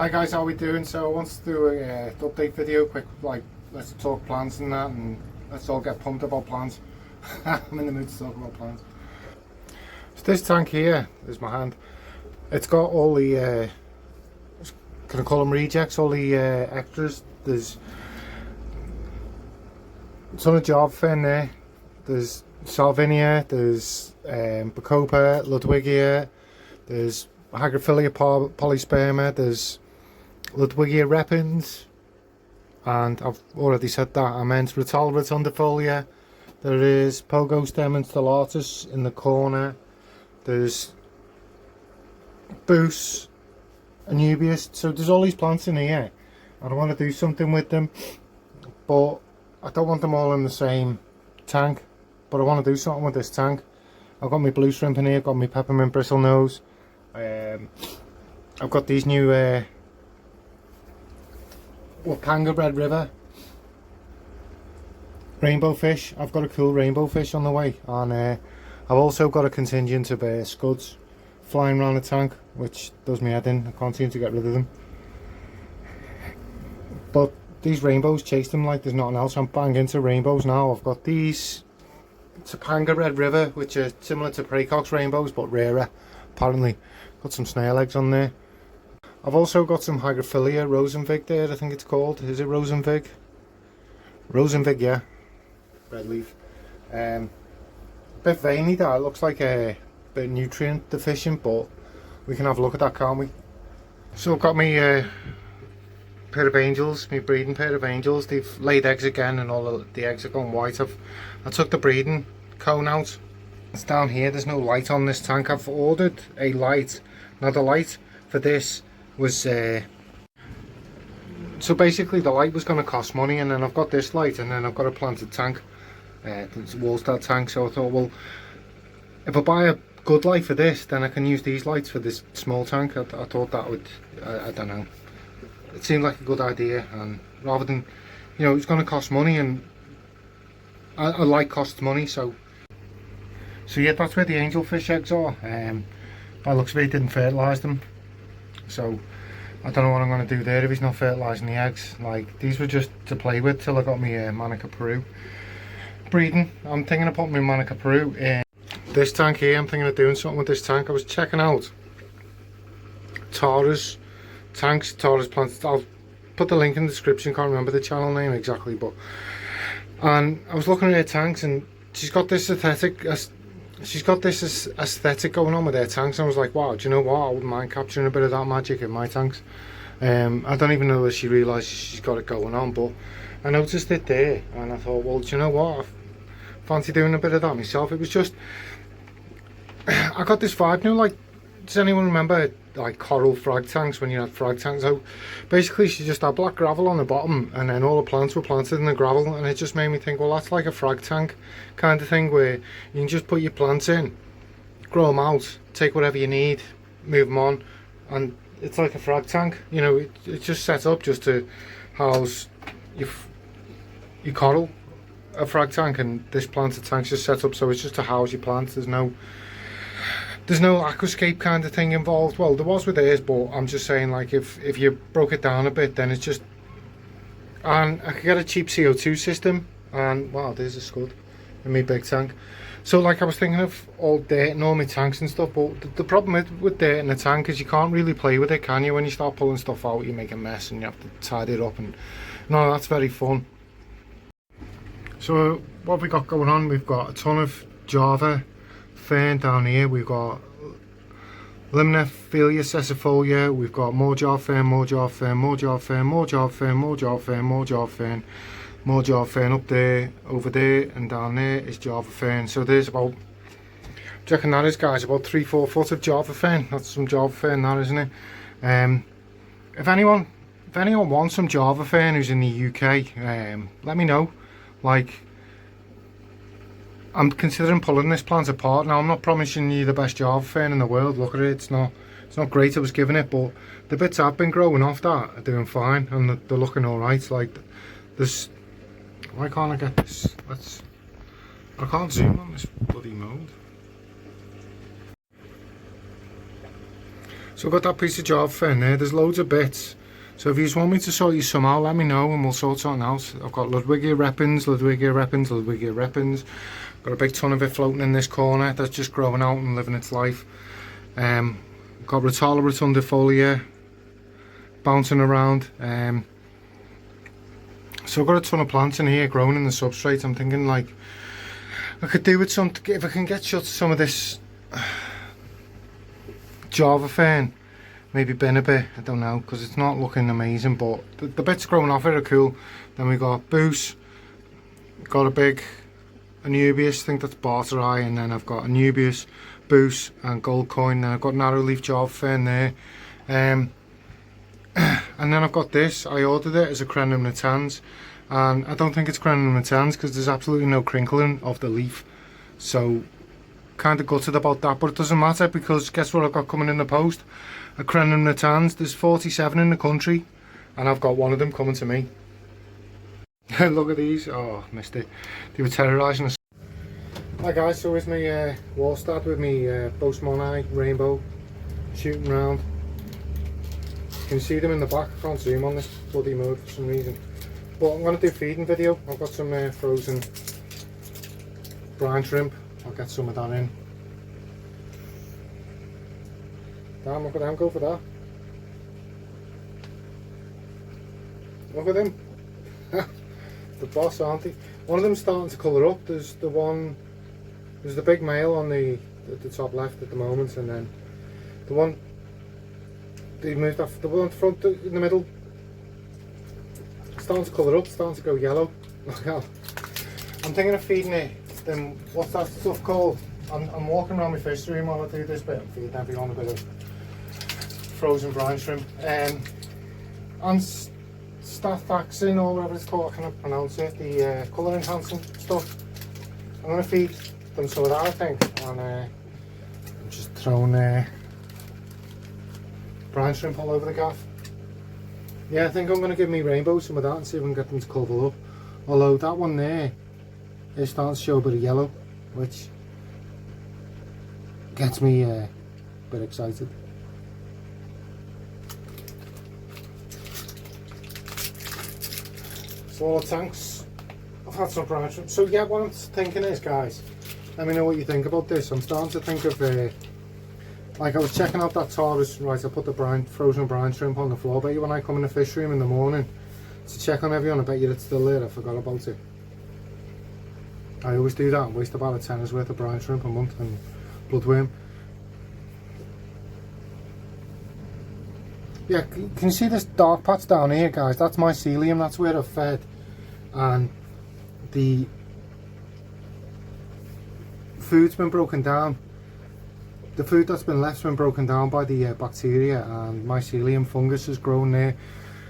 Hi guys, how we doing? So I want to do a update video, quick, like let's talk plants and that, and let's all get pumped about plants. I'm in the mood to talk about plants. So this tank here is my hand. It's got all the can I call them rejects? All the extras. There's a ton of Java fern there. There's Salvinia. There's Bacopa, Ludwigia. There's Hygrophila polysperma. There's Ludwigia repens, and I've already said that. I meant Rotala rotundifolia. There is Pogostem installatus in the corner. There's Boos, Anubias. So there's all these plants in here. I don't want to do something with them, but I don't want them all in the same tank. But I want to do something with this tank. I've got my blue shrimp in here. I've got my peppermint bristlenose. I've got these new Wapanga Red River rainbow fish. I've got a cool rainbow fish on the way, and I've also got a contingent of scuds flying around the tank, which does me head in. I can't seem to get rid of them. But these rainbows chase them like there's nothing else. I'm banging into rainbows now. I've got these Topanga Red River, which are similar to Praecox rainbows but rarer, apparently. Got some snail eggs on there. I've also got some Hygrophila Rosenvig there, I think it's called. Is it Rosenvig? Rosenvig, yeah. Red leaf. A bit veiny that. It looks like a bit nutrient deficient, but we can have a look at that, can't we? So I've got my pair of angels, my breeding pair of angels. They've laid eggs again and all the eggs are gone white. I took the breeding cone out. It's down here. There's no light on this tank. I've ordered a light. Now the light for this was so basically the light was going to cost money, and then I've got this light, and then I've got a planted tank. It's a Wallstad tank, so I thought, well, if I buy a good light for this, then I can use these lights for this small tank. I thought that would, I don't know, it seemed like a good idea, and rather than, you know, it's going to cost money, and a light costs money, so yeah, that's where the angelfish eggs are. By the looks of it, he didn't fertilise them, so I don't know what I'm going to do there if he's not fertilising the eggs. Like, these were just to play with till I got my Manica Peru breeding. I'm thinking of putting my Manica Peru in this tank here. I'm thinking of doing something with this tank. I was checking out Tara's tanks, Tara's plants. I'll put the link in the description, can't remember the channel name exactly, but, and I was looking at her tanks, and she's got this aesthetic going on with their tanks, and I was like, wow, do you know what, I wouldn't mind capturing a bit of that magic in my tanks. I don't even know that she realises she's got it going on, but I noticed it there, and I thought, well, do you know what, I fancy doing a bit of that myself. It was just, I got this vibe, you know, like, does anyone remember like coral frag tanks, when you had frag tanks? So basically she just had black gravel on the bottom, and then all the plants were planted in the gravel, and it just made me think, well, that's like a frag tank kind of thing, where you can just put your plants in, grow them out, take whatever you need, move them on, and it's like a frag tank, you know. It's just set up just to house your coral, a frag tank, and this planted tank's just set up so it's just to house your plants. There's no aquascape kind of thing involved. Well, there was with theirs, but I'm just saying, like, if you broke it down a bit, then it's just, and I could get a cheap CO2 system, and wow, there's a scud in my big tank. So like, I was thinking of all dirt and all my tanks and stuff, but the problem with dirt in a tank is you can't really play with it, can you? When you start pulling stuff out, you make a mess and you have to tidy it up, and no, that's very fun. So what have we got going on? We've got a ton of Java fern down here. We've got Limnophilia sessifolia. We've got more Java fern, more Java fern, more Java fern, more Java fern, more Java fern, more Java fern, more Java fern up there, over there, and down there is Java fern. So there's about, do you reckon that is, guys, about 3-4 foot of Java fern? That's some Java fern, that, isn't it? If anyone wants some Java fern who's in the UK, let me know. Like, I'm considering pulling this plant apart. Now, I'm not promising you the best Java fern in the world. Look at it, it's not great, I was giving it, but the bits I've been growing off that are doing fine, and they're looking alright. Like, there's, why can't I get this? I can't zoom on this bloody mode. So I've got that piece of Java fern there. There's loads of bits. So if you just want me to sort you somehow, let me know and we'll sort something out. I've got Ludwigia repens, Ludwigia repens, Ludwigia repens. Got a big ton of it floating in this corner that's just growing out and living its life. Got Rotala rotundifolia bouncing around. So I've got a ton of plants in here growing in the substrate. I'm thinking like I could do with some, if I can get shut to some of this Java fern, maybe bin a bit, I don't know, because it's not looking amazing, but the bits growing off it are cool. Then we got Boos, got a big Anubias, I think that's Barterai, and then I've got Anubias, Boos and Gold Coin, then I've got narrow leaf Java fern there. And then I've got this, I ordered it as a Crenum natans, and I don't think it's Crenum natans because there's absolutely no crinkling of the leaf, so kind of gutted about that, but it doesn't matter because guess what I've got coming in the post? A Crenum natans. There's 47 in the country and I've got one of them coming to me. Look at these, oh missed it, they were terrorising us. Hi guys, so here's my Wallstad with me Bos Monai rainbow shooting round. You can see them in the back, I can't zoom on this bloody mode for some reason. But I'm going to do a feeding video. I've got some frozen brine shrimp. I'll get some of that in. Damn, look at them go for that. Look at them. The boss, aren't they? One of them's starting to colour up. There's the big male on the top left at the moment, and then the one they moved off, the one front in the middle, starting to colour up, starting to go yellow. Look out. I'm thinking of feeding it. Then what's that stuff called? I'm walking around my fish room while I do this bit. I'm feeding everyone a bit of frozen brine shrimp. And Staphylococcus or whatever it's called, I cannot pronounce it. The colour enhancing stuff. I'm going to feed them some of that, I think. And I'm just throwing brine shrimp all over the gaff. Yeah, I think I'm going to give me rainbow some of that and see if we can get them to cover up. Although that one there is starting to show a bit of yellow, which gets me a bit excited. So all the tanks, I've had some brine shrimp. So yeah, what I'm thinking is, guys, let me know what you think about this. I'm starting to think of like I was checking out that Taurus, right, I put the frozen brine shrimp on the floor. I bet you when I come in the fish room in the morning to check on everyone, I bet you it's still there, I forgot about it. I always do that and waste about a tenner's worth of brine shrimp a month and bloodworm. Yeah, can you see this dark patch down here, guys? That's mycelium, that's where I've fed. And the food's been broken down. The food that's been left's been broken down by the bacteria, and mycelium fungus has grown there.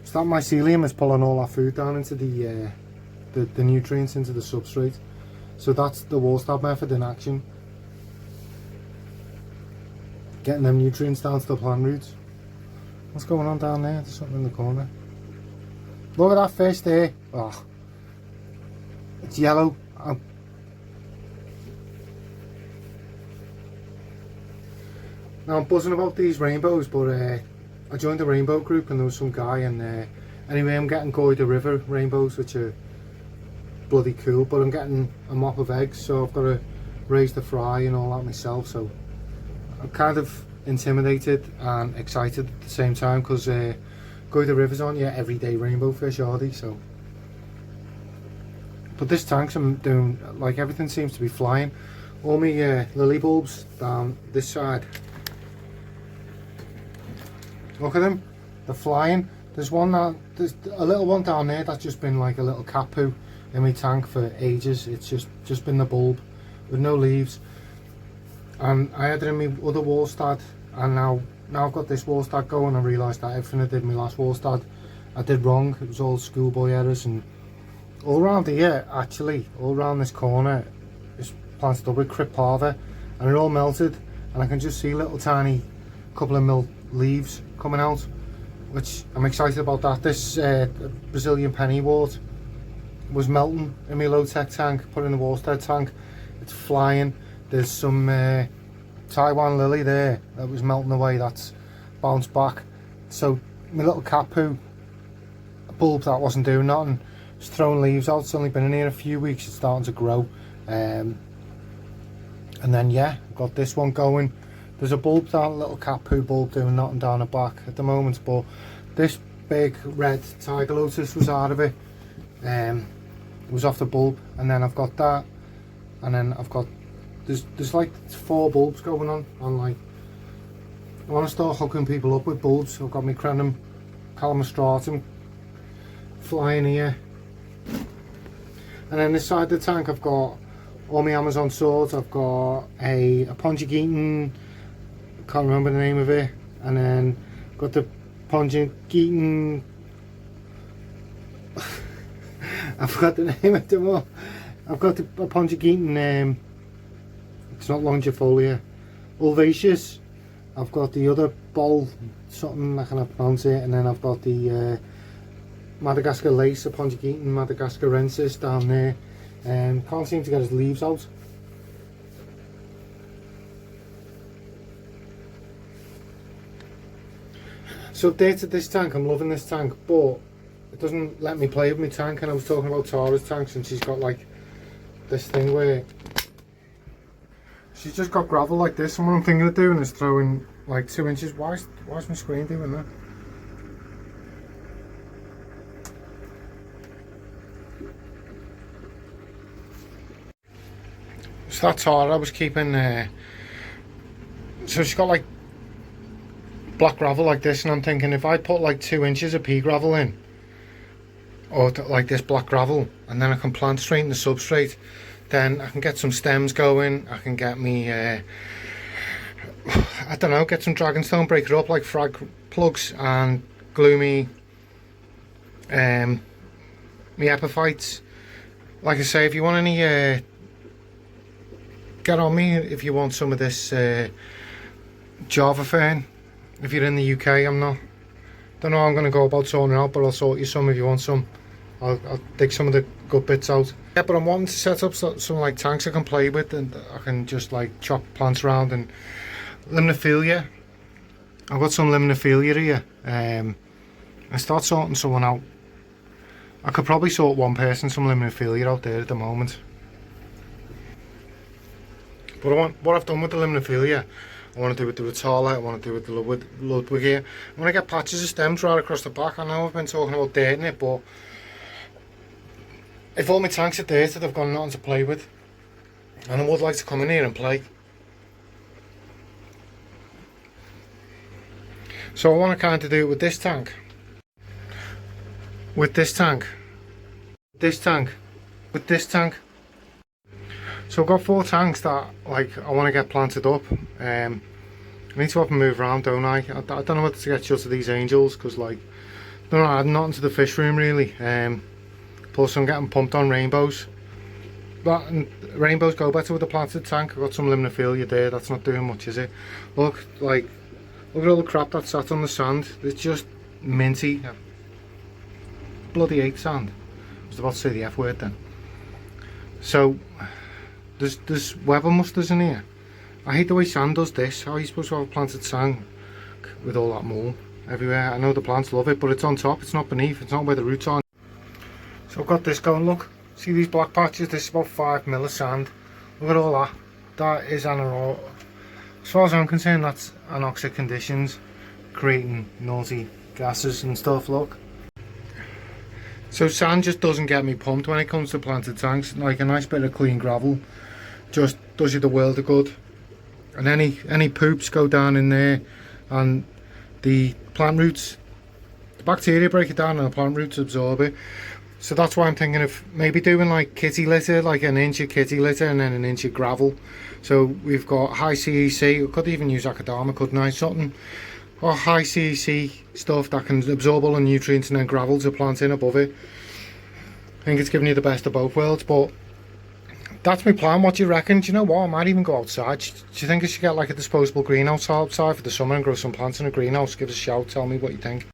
So that mycelium is pulling all our food down into the nutrients into the substrate. So that's the Wallstad method in action. Getting them nutrients down to the plant roots. What's going on down there? There's something in the corner. Look at that fish there. Oh, it's yellow. Now I'm buzzing about these rainbows, but I joined the rainbow group and there was some guy, and anyway I'm getting Goida River rainbows, which are bloody cool, but I'm getting a mop of eggs, so I've got to raise the fry and all that myself. So I'm kind of intimidated and excited at the same time, because Goida River's on your everyday rainbow fish, are they? So, but this tank's I'm doing, like, everything seems to be flying. All my lily bulbs down this side, look at them, they're flying. There's a little one down there that's just been like a little cat poo in my tank for ages. It's just been the bulb with no leaves, and I had it in my other Wallstad, and now I've got this Wallstad going. I realised that everything I did in my last Wallstad I did wrong. It was all schoolboy errors, and all around here, actually all around this corner is planted up with Cryptparva, and it all melted, and I can just see little tiny couple of leaves coming out, which I'm excited about. That this Brazilian pennywort was melting in my low tech tank, put in the Wallstad tank. It's flying. There's some Taiwan lily there that was melting away. That's bounce back. So my little cat poo bulb that wasn't doing nothing, it's throwing leaves out. It's only been in here a few weeks, it's starting to grow. And then yeah, I've got this one going. There's a bulb down, a little cat poo bulb doing nothing down the back at the moment, but this big red tiger lotus was out of it. It was off the bulb, and then I've got that, and then I've got there's like 4 bulbs going on. Like, I want to start hooking people up with bulbs. I've got my Crenum Calamastratum flying here, and then this side of the tank I've got all my Amazon swords. I've got a Ponjigieton, can't remember the name of it, and then got the Ponjigieton I forgot the name of them all. I've got the Ponjigieton, it's not Longifolia, Ulvaceous. I've got the other ball, something I can't pronounce it, and then I've got the Madagascar Lace, a Ponjigieton Madagascarensis down there. Can't seem to get his leaves out. So update to this tank, I'm loving this tank, but it doesn't let me play with my tank. And I was talking about Tara's tanks, and she's got like this thing where she's just got gravel like this, and what I'm thinking of doing is throwing like 2 inches. Why is my screen doing that? So that Tara I was keeping, so she's got like black gravel like this, and I'm thinking if I put like 2 inches of pea gravel in, or like this black gravel, and then I can plant straight in the substrate, then I can get some stems going. I can get me I don't know, get some dragonstone, break it up like frag plugs, and glue me me epiphytes. Like I say, if you want any get on me if you want some of this Java fern. If you're in the UK, don't know how I'm going to go about sorting it out, but I'll sort you some if you want some. I'll dig some of the good bits out. Yeah, but I'm wanting to set up some like tanks I can play with, and I can just like chop plants around. And Limnophilia, I've got some Limnophilia here. I start sorting someone out. I could probably sort one person some Limnophilia out there at the moment. But what I've done with the Limnophilia, I want to do with the Rotala, I want to do with the Ludwigia. I want to get patches of stems right across the back. I know I've been talking about dirting it, but if all my tanks are dirted, I've got nothing to play with. And I would like to come in here and play. So I want to kind of do it with this tank. With this tank. This tank. With this tank. So I've got 4 tanks that like I want to get planted up. I need to have them move around, don't I? I don't know whether to get shut of these angels, because like they're not adding nothing to the fish room really. Plus I'm getting pumped on rainbows. But rainbows go better with the planted tank. I've got some Limnophilia there, that's not doing much, is it? Look at all the crap that's sat on the sand. It's just minty. Bloody hate sand. I was about to say the F word then. So there's Weber musters in here. I hate the way sand does this. How are you supposed to have a planted tank with all that mold everywhere? I know the plants love it, but it's on top, it's not beneath, it's not where the roots are. So I've got this going, look. See these black patches? This is about 5 mil of sand. Look at all that. That is anaerobic. As far as I'm concerned, that's anoxic conditions, creating noisy gases and stuff, look. So sand just doesn't get me pumped when it comes to planted tanks. Like a nice bit of clean gravel just does you the world of good. And any poops go down in there, and the plant roots, the bacteria break it down and the plant roots absorb it. So that's why I'm thinking of maybe doing like kitty litter, like an inch of kitty litter and then an inch of gravel. So we've got high CEC, we could even use Akadama, couldn't I? Something, or high CEC stuff that can absorb all the nutrients, and then gravel to plant in above it. I think it's giving you the best of both worlds, but that's my plan. What do you reckon? Do you know what? I might even go outside. Do you think I should get like a disposable greenhouse outside for the summer and grow some plants in a greenhouse? Give us a shout, tell me what you think.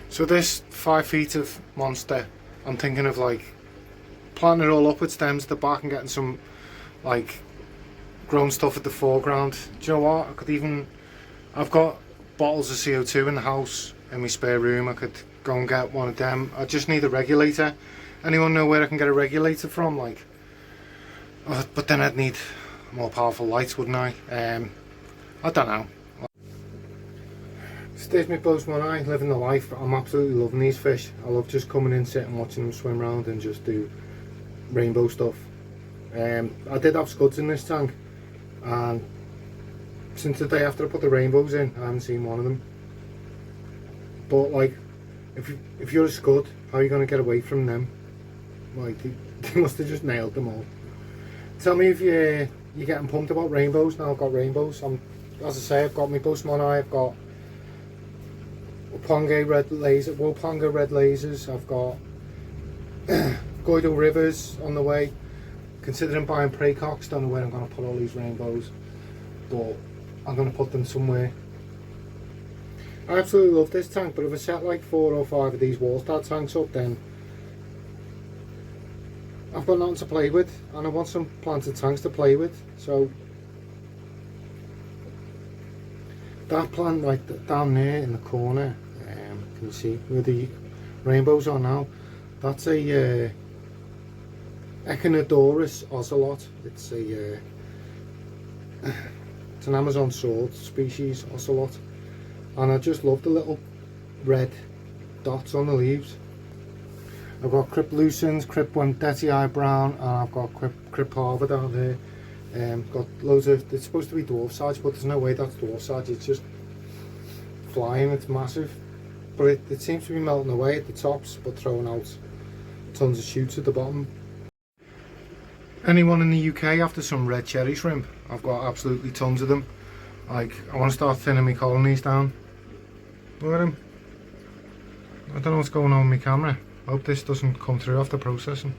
So this 5 feet of monster, I'm thinking of like planting it all up with stems at the back and getting some like grown stuff at the foreground. Do you know what? I've got bottles of CO2 in the house in my spare room. I could go and get one of them. I just need a regulator. Anyone know where I can get a regulator from? Like, but then I'd need more powerful lights, wouldn't I? I don't know. Stays me blows my eye, living the life. I'm absolutely loving these fish. I love just coming in, sitting, watching them swim around and just do rainbow stuff. I did have scuds in this tank, and since the day after I put the rainbows in, I haven't seen one of them. But like, if you're a scud, how are you going to get away from them? Like, they must have just nailed them all. Tell me if you're getting pumped about rainbows. Now I've got rainbows. As I say, I've got my Bushman eye, I've got Wauponga red lasers, I've got Goido rivers on the way. Considering buying Praycocks, don't know where I'm going to put all these rainbows, but I'm going to put them somewhere. I absolutely love this tank, but if I set like 4 or 5 of these Wallstad tanks up, then I've got nothing to play with, and I want some planted tanks to play with. So that plant right down there in the corner, can you see where the rainbows are now? That's a Echinodorus ocelot. It's an Amazon sword species ocelot, and I just love the little red dots on the leaves. I've got Cryptlucens, Cryptwendetii brown, and I've got Cryptparva down there. Got loads of, it's supposed to be dwarf size, but there's no way that's dwarf size. It's just flying, it's massive. But it seems to be melting away at the tops, but throwing out tons of shoots at the bottom. Anyone in the UK after some red cherry shrimp? I've got absolutely tons of them. Like, I want to start thinning my colonies down. Look at them. I don't know what's going on with my camera. I hope this doesn't come through after processing.